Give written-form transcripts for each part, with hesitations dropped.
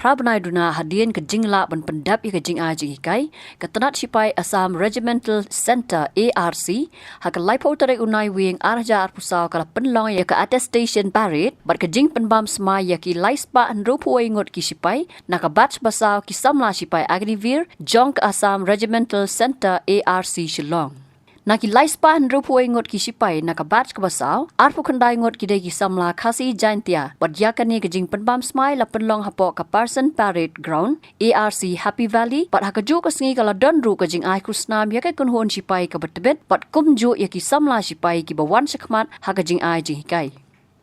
Prabnaiduna Hadian Kajingla ban Pendap Kajing Aji Kai, Katanat Shipai Assam Regimental Center ARC, Hakalaipo Tere Unai Wing Arja Arpusau Kala Penlong Yaka Attestation Parade, but Kajing Penbam Sma Yaki Laispa and Rupuai Ngot Kishipai, Nakabatch Basau Kisamla Shipai Agnivir, Jonk Assam Regimental Center ARC Shillong. Naki laispa and rupuai ngot kishipai nakabatch kabasau arpu kandai ngot kidai kisamla khasi jaintia but yakani kajing penbam smai la penlong hapo ka Parson Parade Ground ARC Happy Valley but hakaju ka sngi kala don ru kajing ai kusnam yakai kunhon shipai ka betbet but kumju yaki samla shipai ki bawan shakmat hakajing ai jikai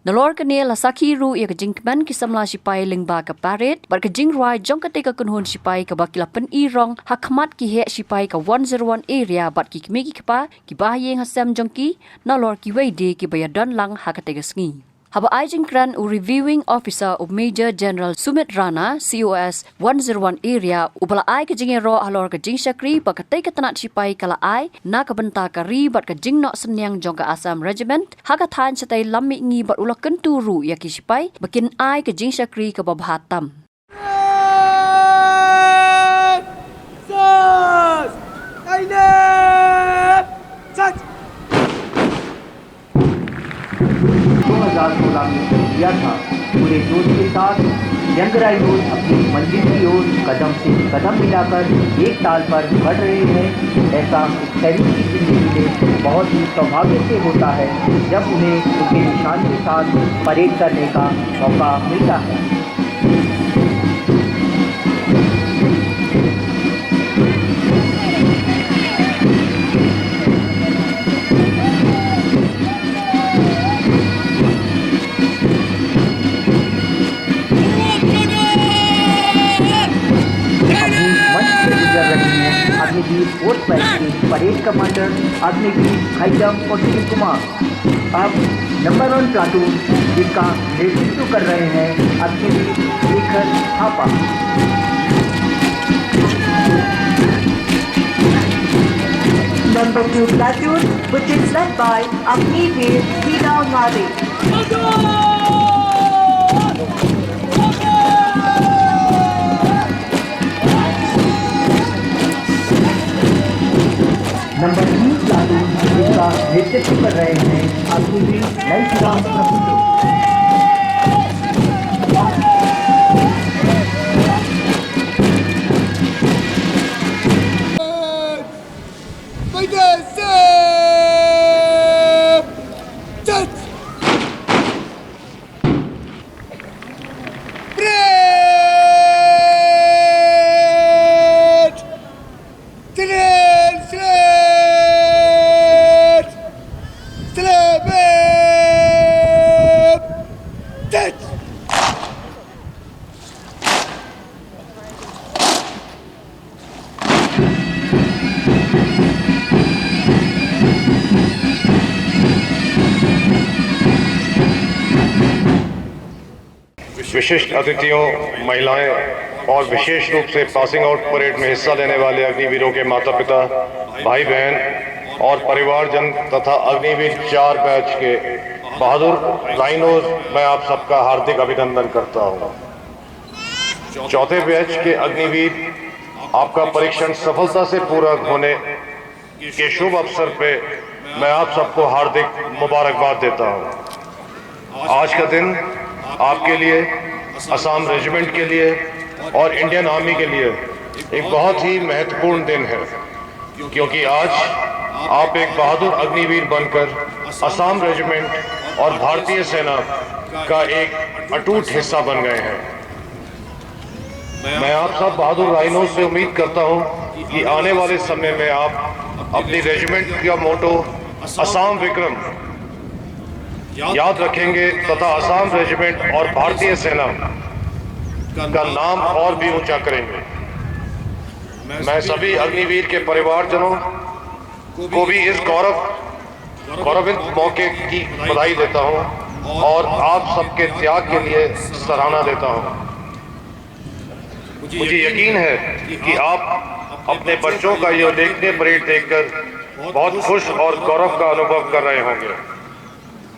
Nalor kene la sakiru ya kajing kman kisamla shipai lingba ka parade but kajing roi jongkate ka kunhon shipai ka bakila pen irong hakmat ki he shipai ka 101 area but ki kmegi kpa ki bahayeng hasam jongki nalor ki weide ki bayadon lang hakate ka sngi Haba Ajing Kran u reviewing officer of Major General Sumit Rana COS 101 area ubala ai kajing ro halor kajing shakri pakatay katanat shipai kala ai nakabanta kari bat kajing no senyang jongka Assam Regiment hakathan satay lammi ngi bat ulak kenturu yaki shipai bakin ai kajing shakri kababhatam में किया था पूरे जोश के साथ young rhinos अपनी मंजिल की ओर कदम से कदम मिलाकर एक ताल पर बढ़ रहे हैं ऐसा शहरी की जिंदगी में बहुत ही सौभाग्य से होता है जब उन्हें उनके निशान के साथ परेड करने का मौका मिलता है अग्निवीर फोर्थ बैच के परेड कमांडर अग्निवीर हाईजम कौशिक कुमार अब नंबर 1 प्लाटून जिसका नेतृत्व कर रहे हैं Agniveer Shekhar Thapa Number 2 platoon which is led by Agniveer Hina Ngade number 3 platoon जिसका नेतृत्व कर रहे हैं अग्निवीर नैशिराम प्रभुदेव विशिष्ट अतिथियों महिलाएं और विशेष रूप से पासिंग आउट परेड में हिस्सा लेने वाले अग्निवीरों के माता पिता भाई बहन और परिवारजन तथा अग्निवीर 4 बैच के बहादुर राइनोज मैं आप सबका हार्दिक अभिनंदन करता हूं। चौथे बैच के अग्निवीर आपका परीक्षण सफलता से पूरा होने के शुभ अवसर पे मैं आप सबको हार्दिक मुबारकबाद देता हूं। आज का दिन आपके लिए असम रेजिमेंट के लिए और इंडियन आर्मी के लिए एक बहुत ही महत्वपूर्ण दिन है क्योंकि आज आप एक बहादुर अग्निवीर बनकर असम रेजिमेंट और भारतीय सेना का एक अटूट हिस्सा बन गए हैं। मैं आप सब बहादुर राइनोज से उम्मीद करता हूं कि आने वाले समय में आप अपनी रेजिमेंट का मोटो असम विक्रम याद रखेंगे तथा असम रेजिमेंट और भारतीय सेना का नाम और भी ऊंचा करेंगे। मैं सभी अग्निवीर के परिवारजनों को भी इस गौरवित मौके की बधाई देता हूं और आप सबके त्याग के लिए सराहना देता हूं। मुझे यकीन है कि आप अपने बच्चों का यह देखने परेड देखकर बहुत खुश और गौरव का अनुभव कर रहे होंगे।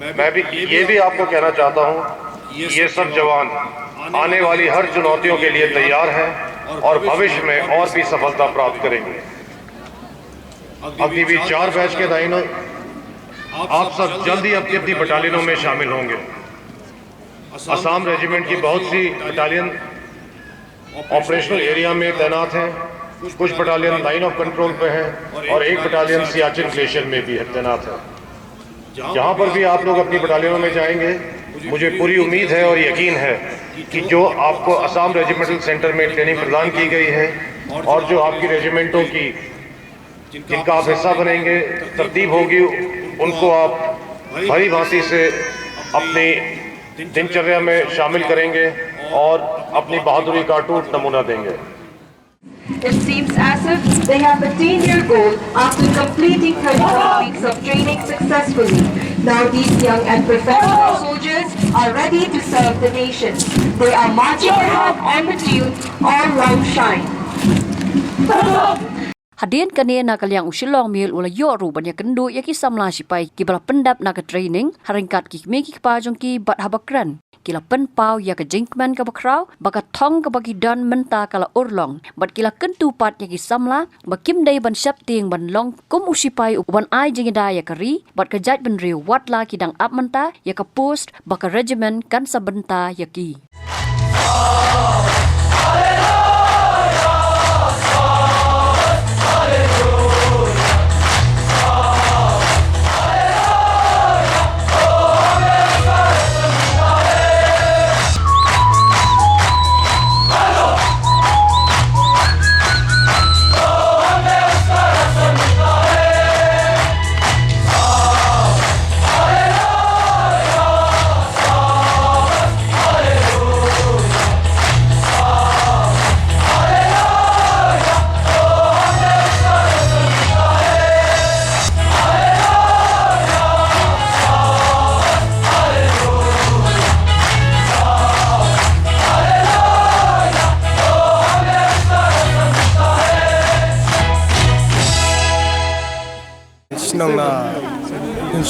मैं भी ये भी आपको कहना चाहता हूं ये सब जवान आने वाली हर चुनौतियों के लिए तैयार हैं और भविष्य में और भी सफलता प्राप्त करेंगे। अग्निवीर 4 बैच के दाइनों, आप सब जल्दी अपनी अपनी बटालियनों में शामिल होंगे। असम रेजिमेंट की बहुत सी बटालियन ऑपरेशनल एरिया में तैनात हैं। कुछ बटालियन लाइन ऑफ कंट्रोल पे हैं और एक बटालियन सियाचिन ग्लेशियर में भी तैनात है। जहां पर भी आप लोग अपनी बटालियनों में जाएंगे, मुझे पूरी उम्मीद है और यकीन है कि जो आपको असम रेजिमेंटल सेंटर में ट्रेनिंग प्रदान की गई है और जो आपकी रेजिमेंटों की जिनका आप हिस्सा बनेंगे तरतीब होगी, उनको आप भली भांति से अपनी दिनचर्या में शामिल करेंगे और अपनी बहादुरी का अटूट नमूना देंगे। It seems as if they have attained their goal after completing 34 weeks of training successfully. Now these young and professional soldiers are ready to serve the nation. They are marching ahead on the tune All Round Shine. Hadian kania nak yang usilong mil ula yo ru banyak kendu yaki samla sipai ki bala pendap nak training haringkat ki meki pajong ki bat habakran kila pen pau ya ke jingkman ka bakrau baka thong ka bagi dan menta kala urlong bat kila kentu pat yaki samla bakim dai ban sap ting ban long kum usipai uban ai jingida ya kari bat ka jaj ban riu wat la ki dang ap menta ya ka post baka regiment kan sabenta yaki.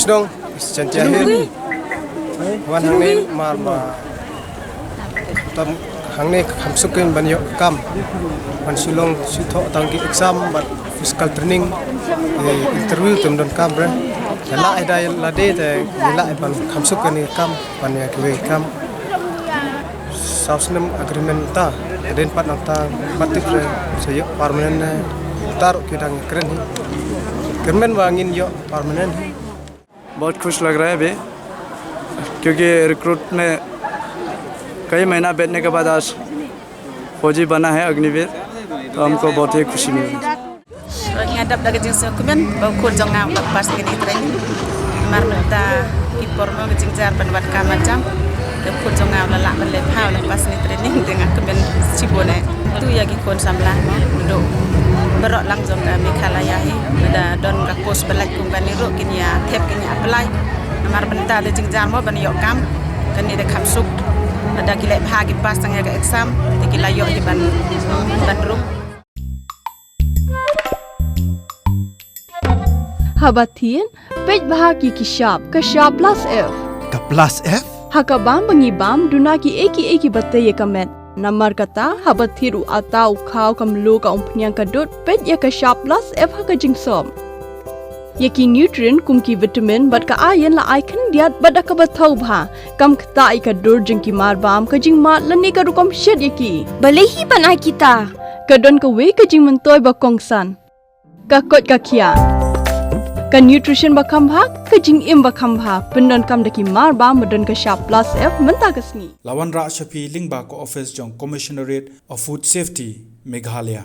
Snong Santiago wan hangne marma tam hangne khamsukin banyo kam wan silong sitho tangki exam but physical training interview tum don kam bre la ida la de te la ban khamsukin kam ban ya ke kam sausnem agreement ta den pat nata batik re sayo permanent tar kidang keren kermen wangin yo permanent। बहुत खुश लग रहा है अभी, क्योंकि recruit ने कई महीना बैठने के बाद आज फौजी बना है अग्निवीर, तो हमको बहुत ही खुशी मिली। Hadap daga jing dokumen bau jonga lepas ini training marmenta ki porno jing jar penwat kamacam ke jonga lala bele pau lepas ini training dengan kemen cibone tu ya ki kon samlah do berok langsung ke Mikhalaya hi da don ka pos belak kumpani ro kinya thep kinya apply marmenta de jing jar mo ban yo kam kan ni de khamsuk da ki le pha ki pas tang ya ka exam de ki la yo di ban ro Habatin, pej bahagi kishab, kashab plus F. Ka plus F? Hakabam bangi bam, duna ki eki bataye kamet. Namar kata, habathiru atau kau kamlu ka umpnyang kadut, pej ya kashab plus F haka jingsom. Yaki nutrient kum ki vitamin, bat ka ayan la ikan diat bat ka batau bha. Kam kata ika dur jingki mar bam, ka jing mat lani ka rukom shed yaki. Balehi panai kita. Kadon ka we ka jing mentoy bakongsan. Ka kot ka kia. Ka nutrition bakam bha ka jing im bakam bha pendon kam daki mar ba medon ka sharp plus F menta kasni Lawan Ra Shafi Lingba ko office jong Commissionerate of Food Safety Meghalaya